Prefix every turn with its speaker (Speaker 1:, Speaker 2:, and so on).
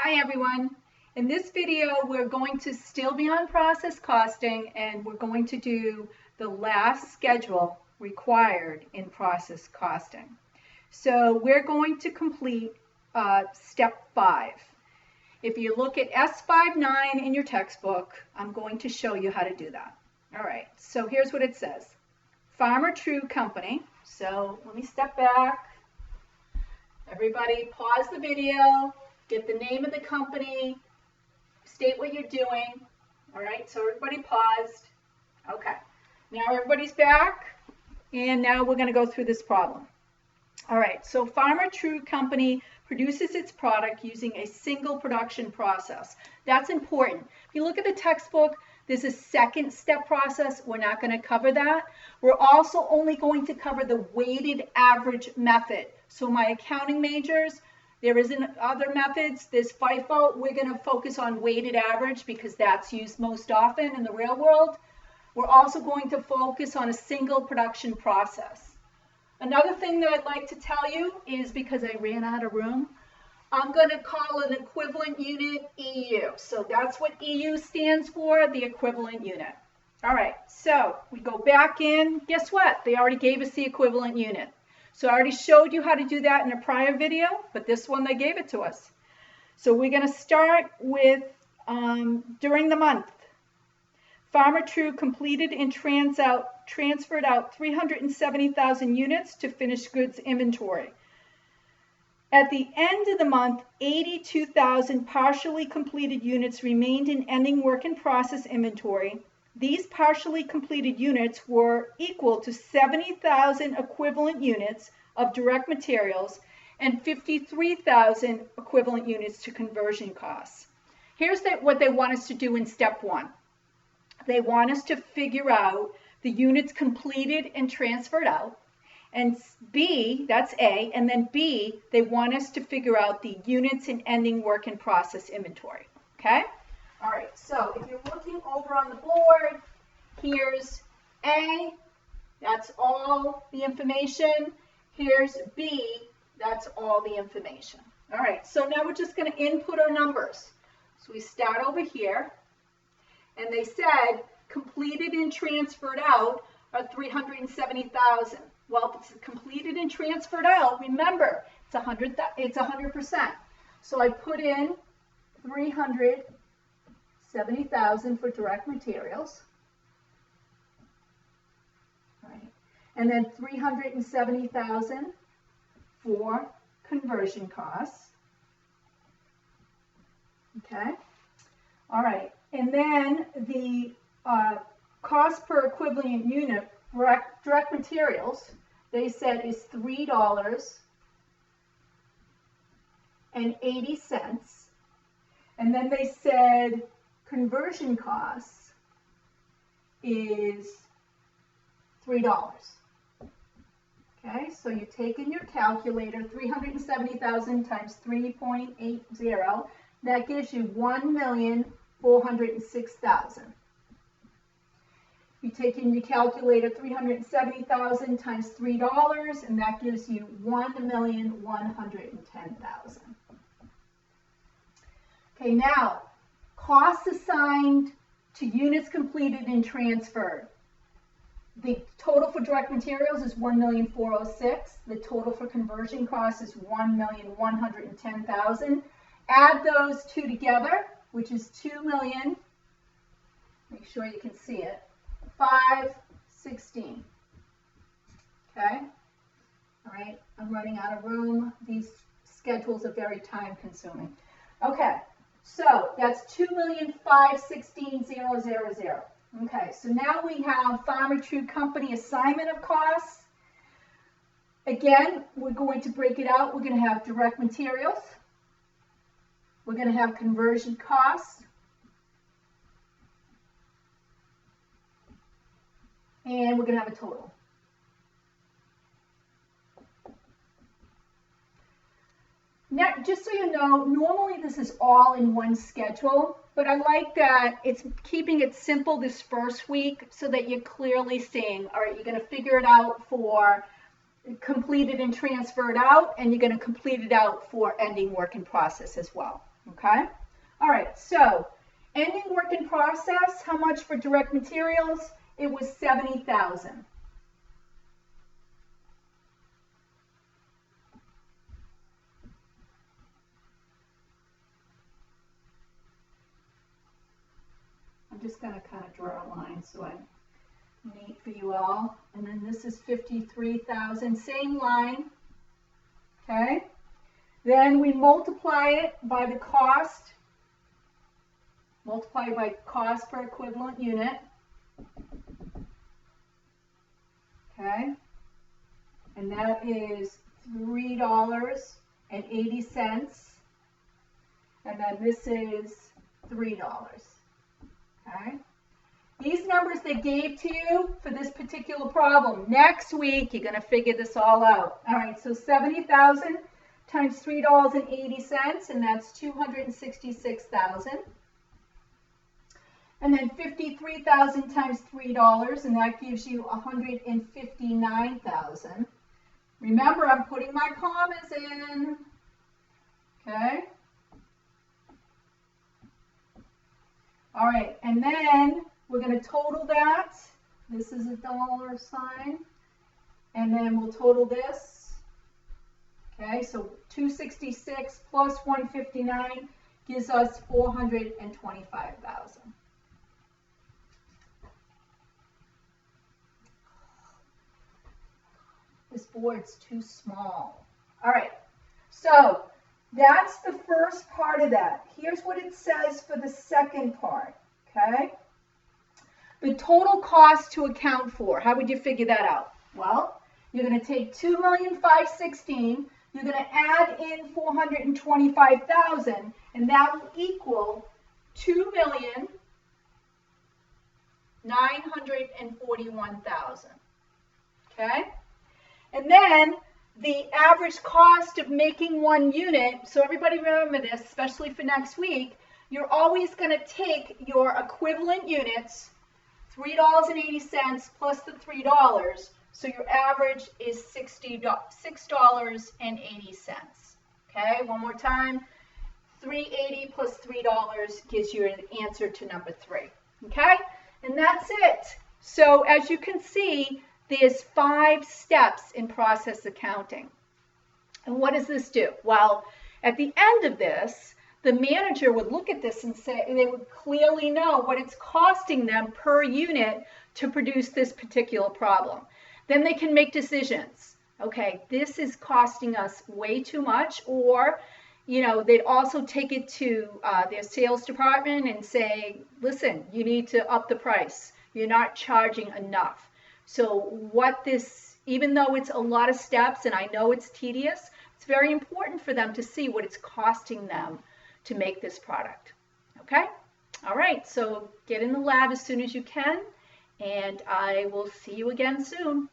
Speaker 1: Hi everyone. In this video, we're going to still be on process costing and we're going to do the last schedule required in process costing. So we're going to complete step 5. If you look at S59 in your textbook, I'm going to show you how to do that. All right, so here's what it says. Farmer True Company. So let me step back. Everybody pause the video. Get the name of the company, state what you're doing. All right, so everybody paused. Okay, now everybody's back, and now we're going to go through this problem. All right, so Farmer True Company produces its product using a single production process. That's important. If you look at the textbook, there's a second step process. We're not going to cover that. We're also only going to cover the weighted average method. So my accounting majors, there isn't other methods. There's FIFO. We're going to focus on weighted average because that's used most often in the real world. We're also going to focus on a single production process. Another thing that I'd like to tell you is, because I ran out of room, I'm going to call an equivalent unit EU. So that's what EU stands for, the equivalent unit. All right, so we go back in. Guess what? They already gave us the equivalent unit. So I already showed you how to do that in a prior video, but this one they gave it to us. So we're going to start with during the month. Farmer True completed and transferred out 370,000 units to finished goods inventory. At the end of the month, 82,000 partially completed units remained in ending work in process inventory. These partially completed units were equal to 70,000 equivalent units of direct materials and 53,000 equivalent units to conversion costs. Here's what they want us to do in step 1. They want us to figure out the units completed and transferred out. And B, that's A, and then B, they want us to figure out the units in ending work in process inventory. Okay? All right, so if you're looking over on the board, here's A, that's all the information. Here's B, that's all the information. All right, so now we're just going to input our numbers. So we start over here, and they said completed and transferred out are 370,000. Well, if it's completed and transferred out, remember, it's 100%. So I put in 370,000 for direct materials, right? And then 370,000 for conversion costs. Okay. All right. And then the cost per equivalent unit direct materials, they said, is $3.80. And then they said conversion costs is $3. Okay, so you take in your calculator 370,000 times 3.80. That gives you 1,406,000. You take in your calculator 370,000 times $3, and that gives you 1,110,000. Okay, now costs assigned to units completed and transferred. The total for direct materials is 1,406,000. The total for conversion costs is 1,110,000. Add those two together, which is 2,000,000. Make sure you can see it. 516. Okay? All right, I'm running out of room. These schedules are very time consuming. Okay, so that's 2,516,000. Okay, so now we have Farmer True Company assignment of costs. Again, we're going to break it out. We're going to have direct materials. We're going to have conversion costs. And we're going to have a total. Now, just so you know, normally this is all in one schedule, but I like that it's keeping it simple this first week so that you're clearly seeing, all right, you're going to figure it out for completed and transferred out, and you're going to complete it out for ending work in process as well. Okay? All right, so ending work in process, how much for direct materials? It was $70,000. I'm just going to kind of draw a line so I'm neat for you all. And then this is 53,000, same line. Okay? Then we multiply it by the cost, multiply by cost per equivalent unit. Okay? And that is $3.80. And then this is $3. Okay? These numbers they gave to you for this particular problem. Next week, you're going to figure this all out. All right, so 70,000 times $3.80, and that's 266,000. And then 53,000 times $3, and that gives you 159,000. Remember, I'm putting my commas in. Okay? All right, and then we're going to total that. This is a dollar sign. And then we'll total this. Okay, so 266 plus 159 gives us 425,000. This board's too small. All right, so that's the first part of that. Here's what it says for the second part, okay? The total cost to account for. How would you figure that out? Well, you're going to take 2,516,000, you're going to add in 425,000, and that will equal 2,941,000. Okay? And then the average cost of making one unit, so everybody remember this, especially for next week, you're always going to take your equivalent units, $3.80 plus the $3, so your average is $6.80. Okay, one more time, $3.80 plus $3 gives you an answer to number 3. Okay, and that's it. So as you can see, there's 5 steps in process accounting. And what does this do? Well, at the end of this, the manager would look at this and say, and they would clearly know what it's costing them per unit to produce this particular problem. Then they can make decisions. Okay, this is costing us way too much, or, you know, they'd also take it to their sales department and say, listen, you need to up the price. You're not charging enough. So what this, even though it's a lot of steps and I know it's tedious, it's very important for them to see what it's costing them to make this product. Okay? All right, so get in the lab as soon as you can, and I will see you again soon.